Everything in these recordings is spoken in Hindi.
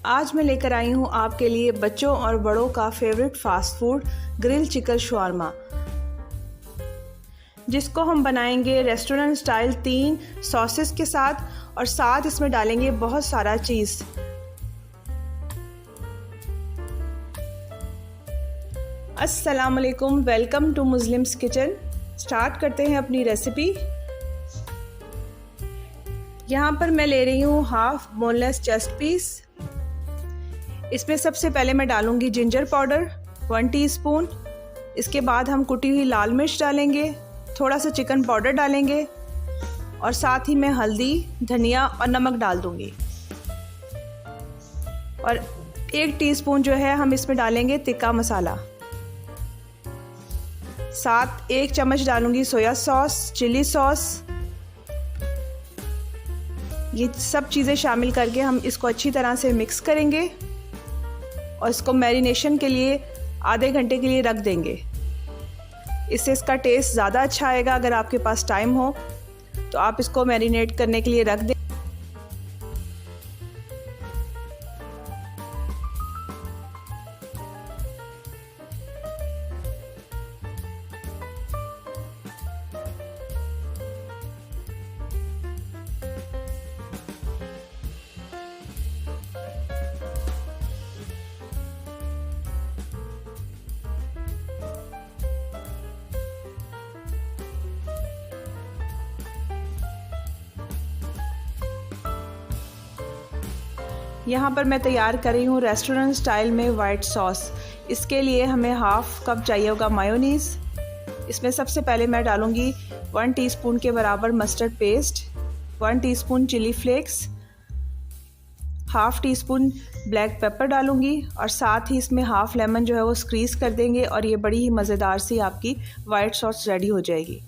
आज मैं लेकर आई हूँ आपके लिए बच्चों और बड़ों का favourite fast food grill chicken shawarma, जिसको हम बनाएंगे रेस्टोरेंट स्टाइल 3 सॉसेस के साथ और साथ इसमें डालेंगे बहुत सारा चीज़। अस्सलाम वालेकुम, welcome to Muslims kitchen. Start करते हैं अपनी रेसिपी। यहाँ पर मैं ले रही हूँ हाफ बोनलेस चेस्ट पीस। इसमें सबसे पहले मैं डालूंगी जिंजर पाउडर 1 टीस्पून। इसके बाद हम कुटी हुई लाल मिर्च डालेंगे, थोड़ा सा चिकन पाउडर डालेंगे और साथ ही मैं हल्दी, धनिया और नमक डाल दूंगी। और 1 टीस्पून जो है हम इसमें डालेंगे तिक्का मसाला। साथ 1 चम्मच डालूंगी सोया सॉस, चिली सॉस। ये सब चीज़ें शामिल करके हम इसको अच्छी तरह से मिक्स करेंगे और इसको मैरिनेशन के लिए आधे घंटे के लिए रख देंगे। इससे इसका टेस्ट ज़्यादा अच्छा आएगा। अगर आपके पास टाइम हो तो आप इसको मैरिनेट करने के लिए रख दें। यहाँ पर मैं तैयार कर रही हूँ रेस्टोरेंट स्टाइल में वाइट सॉस। इसके लिए हमें हाफ कप चाहिए होगा मायोनीज़। इसमें सबसे पहले मैं डालूँगी 1 टीस्पून के बराबर mustard paste, 1 teaspoon chilli flakes, half teaspoon black pepper डालूँगी और साथ ही इसमें हाफ लेमन जो है वो स्क्वीज़ कर देंगे और ये बड़ी ही मज़ेदार सी आपकी वाइट सॉस रेडी हो जाएगी।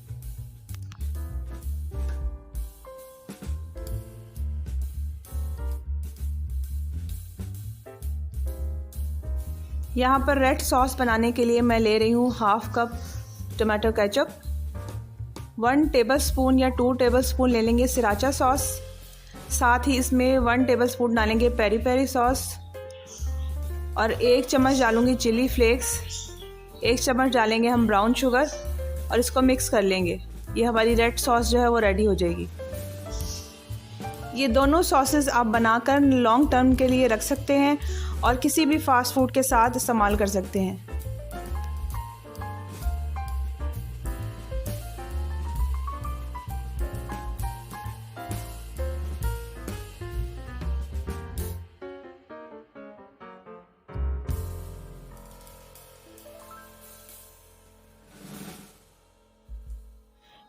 यहाँ पर रेड सॉस बनाने के लिए मैं ले रही हूँ half cup tomato ketchup, 1 tablespoon या 2 टेबलस्पून ले लेंगे सिराचा सॉस। साथ ही इसमें 1 टेबलस्पून डालेंगे पेरी पेरी सॉस और 1 चम्मच डालूंगी चिली फ्लेक्स, 1 चम्मच डालेंगे हम ब्राउन शुगर और इसको मिक्स कर लेंगे। ये हमारी रेड सॉस जो है वो रेडी हो जाएगी। ये दोनों सॉसेस आप बनाकर लॉन्ग टर्म के लिए रख सकते हैं और किसी भी फास्ट फूड के साथ इस्तेमाल कर सकते हैं।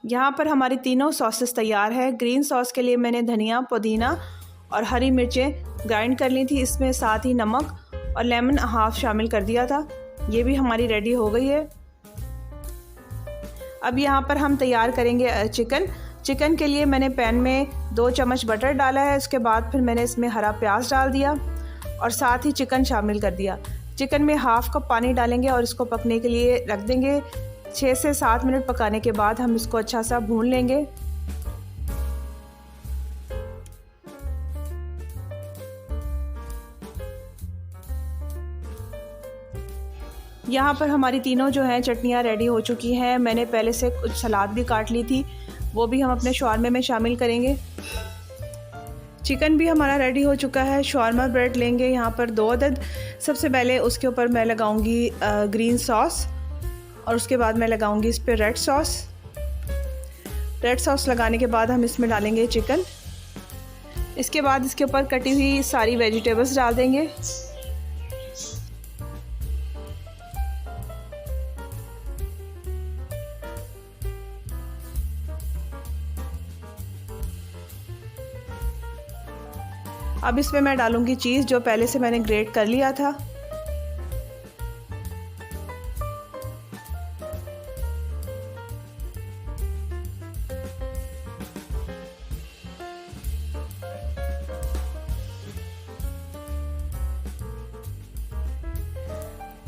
यहाँ पर हमारी तीनों सॉसेस तैयार है। ग्रीन सॉस के लिए मैंने धनिया, पुदीना और हरी मिर्चें ग्राइंड कर ली थी। इसमें साथ ही नमक और लेमन हाफ शामिल कर दिया था। ये भी हमारी रेडी हो गई है। अब यहाँ पर हम तैयार करेंगे चिकन के लिए मैंने पैन में 2 चम्मच बटर डाला है। उसके बाद फिर मैंने इसमें हरा प्याज डाल दिया और साथ ही चिकन शामिल कर दिया। चिकन में हाफ कप पानी डालेंगे और इसको पकने के लिए रख देंगे। 6 से 7 मिनट पकाने के बाद हम इसको अच्छा सा भून लेंगे। यहाँ पर हमारी तीनों जो हैं चटनियाँ रेडी हो चुकी हैं। मैंने पहले से कुछ सलाद भी काट ली थी, वो भी हम अपने शवारमे में शामिल करेंगे। चिकन भी हमारा रेडी हो चुका है। शवारमा ब्रेड लेंगे यहाँ पर 2 अदद। सबसे पहले उसके ऊपर मैं लगाऊंगी ग्रीन सॉस और उसके बाद मैं लगाऊंगी इस पर रेड सॉस। रेड सॉस लगाने के बाद हम इसमें डालेंगे चिकन। इसके बाद इसके ऊपर कटी हुई सारी वेजिटेबल्स डाल देंगे। अब इसमें मैं डालूंगी चीज़ जो पहले से मैंने ग्रेट कर लिया था।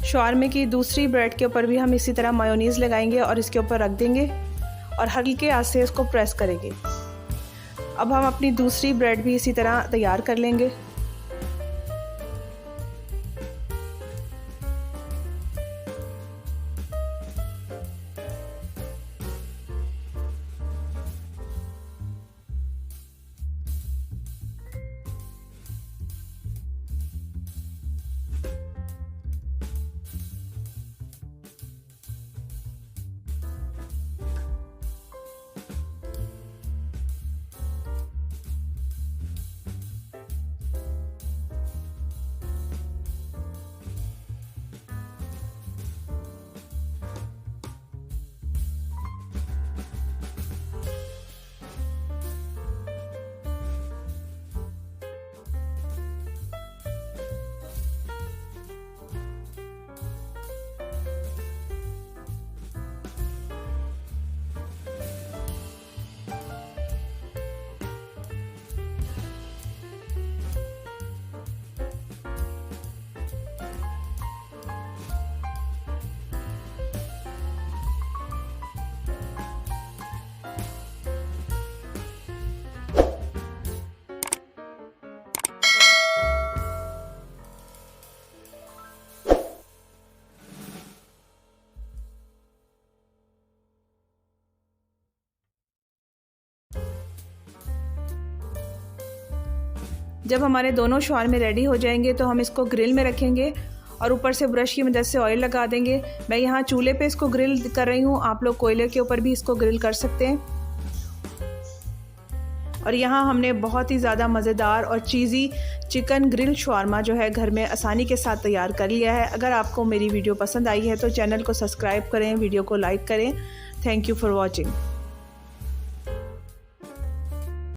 शवारमे की दूसरी ब्रेड के ऊपर भी हम इसी तरह मायोनीज़ लगाएंगे और इसके ऊपर रख देंगे और हल्के आंच से इसको प्रेस करेंगे। अब हम अपनी दूसरी ब्रेड भी इसी तरह तैयार कर लेंगे। जब हमारे दोनों शवारमे रेडी हो जाएंगे तो हम इसको ग्रिल में रखेंगे और ऊपर से ब्रश की मदद से ऑयल लगा देंगे। मैं यहाँ चूल्हे पे इसको ग्रिल कर रही हूँ, आप लोग कोयले के ऊपर भी इसको ग्रिल कर सकते हैं। और यहाँ हमने बहुत ही ज़्यादा मज़ेदार और चीज़ी चिकन ग्रिल शवारमा जो है घर में आसानी के साथ तैयार कर लिया है। अगर आपको मेरी वीडियो पसंद आई है तो चैनल को सब्सक्राइब करें, वीडियो को लाइक करें। Thank you for watching.